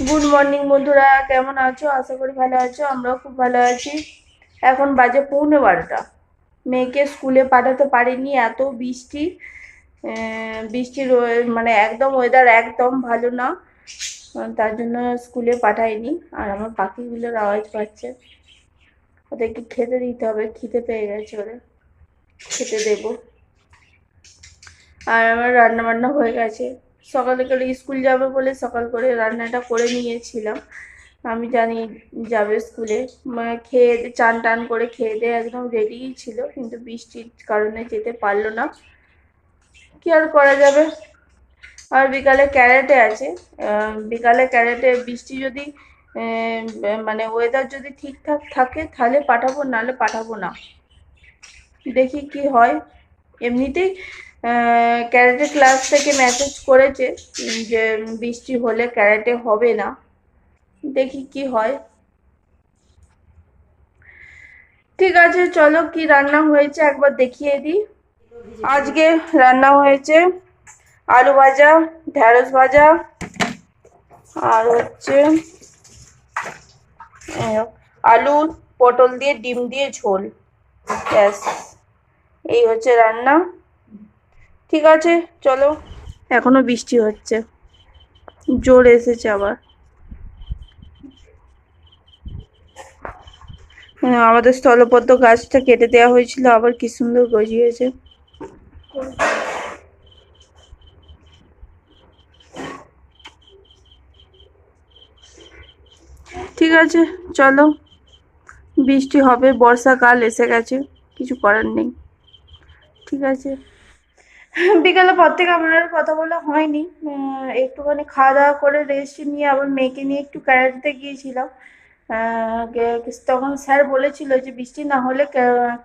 Good morning বন্ধুরা, কেমন আছো? আশা করি ভালো আছো। আমরাও খুব ভালো আছি। এখন বাজে 11:15। মেয়েকে স্কুলে পাঠাতে পারিনি, এত বৃষ্টি। বৃষ্টির মানে একদম ওয়েদার একদম ভালো না। তার জন্য স্কুলে পাঠাইনি। আর আমার পাখিগুলোর আওয়াজ পাচ্ছে, ওদেরকে খেতে দিতে হবে, খিদে পেয়ে গেছে, ওদের খেতে দেবো। আর আমার রান্না বান্না হয়ে গেছে। সকালে করে স্কুল যাবে বলে সকাল করে রান্নাটা করে নিয়েছিলাম। আমি জানি যাবে স্কুলে। খেয়ে চান টান করে খেয়ে দিয়ে একদম রেডিই ছিল, কিন্তু বৃষ্টির কারণে যেতে পারলো না। কি আর করা যাবে। আর বিকালে ক্যারেটে আছে। বিকালে ক্যারেটে বৃষ্টি যদি মানে ওয়েদার যদি ঠিকঠাক থাকে তাহলে পাঠাবো, নাহলে পাঠাবো না। দেখি কি হয়। এমনিতেই ক্যারেটে ক্লাস থেকে মেসেজ করেছে যে বৃষ্টি হলে ক্যারেটে হবে না। দেখি কি হয়। ঠিক আছে, চলো কি রান্না হয়েছে একবার দেখিয়ে দিই। আজকে রান্না হয়েছে আলু ভাজা, ঢেঁড়স ভাজা, আর হচ্ছে আলু পটল দিয়ে ডিম দিয়ে ঝোল। ব্যাস, এই হচ্ছে রান্না। ঠিক আছে চলো। এখনো বৃষ্টি হচ্ছে, জোর এসেছে আবার। আমাদের স্থলপদ্ম গাছটা কেটে দেওয়া হয়েছিল, আবার কি সুন্দর গজিয়েছে। ঠিক আছে চলো, বৃষ্টি হবে, বর্ষাকাল এসে গেছে, কিছু করার নেই। ঠিক আছে। বিকালের পর থেকে আপনার কথা বলা হয়নি। একটুখানি খাওয়া দাওয়া করে রেস্ট নিয়ে আবার মেয়েকে নিয়ে একটু ক্যারাটেতে গিয়েছিলাম। তখন স্যার বলেছিল যে বৃষ্টি না হলে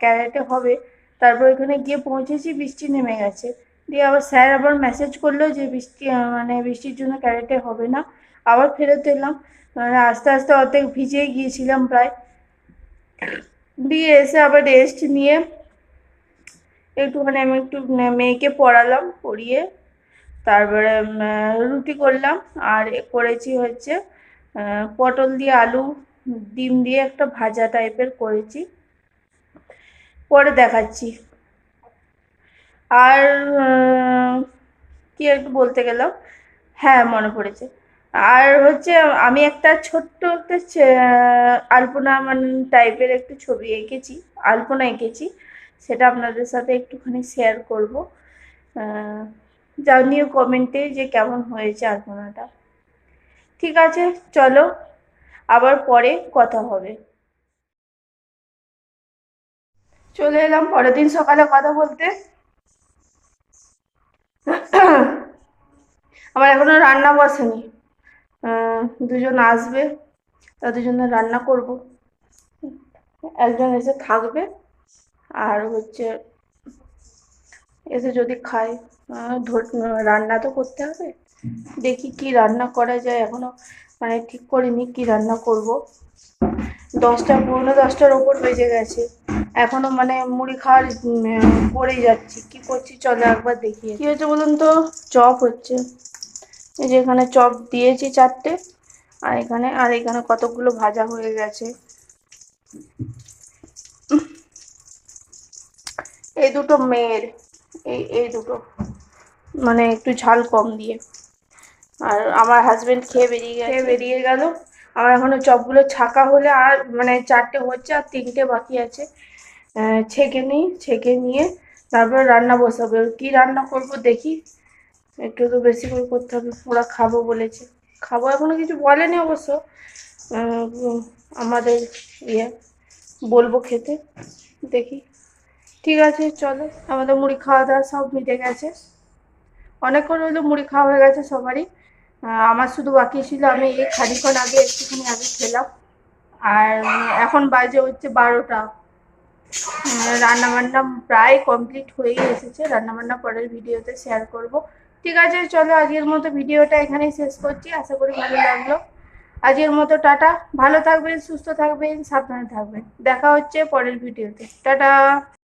ক্যারাটে হবে। তারপর এখানে গিয়ে পৌঁছেছি, বৃষ্টি নেমে গেছে। দিয়ে আবার স্যার আবার মেসেজ করলো যে বৃষ্টি মানে বৃষ্টির জন্য ক্যারাটে হবে না। আবার ফেরত এলাম, মানে আস্তে আস্তে অর্ধেক ভিজেই গিয়েছিলাম প্রায়। দিয়ে এসে আবার রেস্ট নিয়ে একটুখানি আমি একটু মেয়েকে পড়ালাম, পড়িয়ে তারপরে রুটি করলাম। আর করেছি হচ্ছে পটল দিয়ে আলু ডিম দিয়ে একটা ভাজা টাইপের করেছি, পরে দেখাচ্ছি। আর কি একটু বলতে গেলাম, হ্যাঁ মনে পড়েছে। আর হচ্ছে আমি একটা ছোট্ট একটা আলপনা মানে টাইপের একটু ছবি এঁকেছি, আলপনা এঁকেছি। সেটা আপনাদের সাথে একটুখানি শেয়ার করবো। জানিও কমেন্টে যে কেমন হয়েছে আলপনাটা। ঠিক আছে চলো, আবার পরে কথা হবে। চলে এলাম পরের দিন সকালে কথা বলতে। আমার এখনো রান্না বসেনি। দুজন আসবে, তাদের জন্য রান্না করব। একজন এসে থাকবে, আর হচ্ছে এসে যদি খায়। রান্না তো করতে হবে। দেখি কি রান্না করা যায়, এখনো মানে ঠিক করিনি কি রান্না করব। 10টা, পৌনে 10টার ওপর বেজে গেছে, এখনো মানে মুড়ি খাওয়ার করেই যাচ্ছি। কি করছি চলো একবার দেখি। কি হচ্ছে বলুন তো, চপ হচ্ছে। এই যে এখানে চপ দিয়েছি 4টে, আর এখানে কতগুলো ভাজা হয়ে গেছে। এই দুটো মেয়ের, এই দুটো মানে একটু ঝাল কম দিয়ে। আর আমার হাজবেন্ড খেয়ে বেরিয়ে গেল। আমার এখনো চপগুলো ছাকা হলে, আর মানে 4টে হচ্ছে আর 3টে বাকি আছে। ছেঁকে নিয়ে তারপরে রান্না বসাবো। কি রান্না করব দেখি, একটু তো বেশি করে করতে হবে, ওরা খাবো বলেছে। খাবো এখনো কিছু বলেনি অবশ্য। আমাদের ইয়ে বলবো খেতে, দেখি। ঠিক আছে চলো, আমাদের মুড়ি খাওয়া দাওয়া সব মিটে গেছে। অনেকক্ষণ হলো মুড়ি খাওয়া হয়ে গেছে সবারই। আমার শুধু বাকি ছিল, আমি এই খানিকক্ষণ আগে একটুখানি আগে খেলাম। আর এখন বাজে হচ্ছে 12টা। রান্নাবান্না প্রায় কমপ্লিট হয়েই এসেছে, রান্নাবান্না পরের ভিডিওতে শেয়ার করব। ঠিক আছে চলো, আজকের মতো ভিডিওটা এখানেই শেষ করছি। আশা করি ভালো লাগলো। আজকের মতো টাটা। ভালো থাকবেন, সুস্থ থাকবেন, সাবধানে থাকবেন। দেখা হচ্ছে পরের ভিডিওতে। টাটা।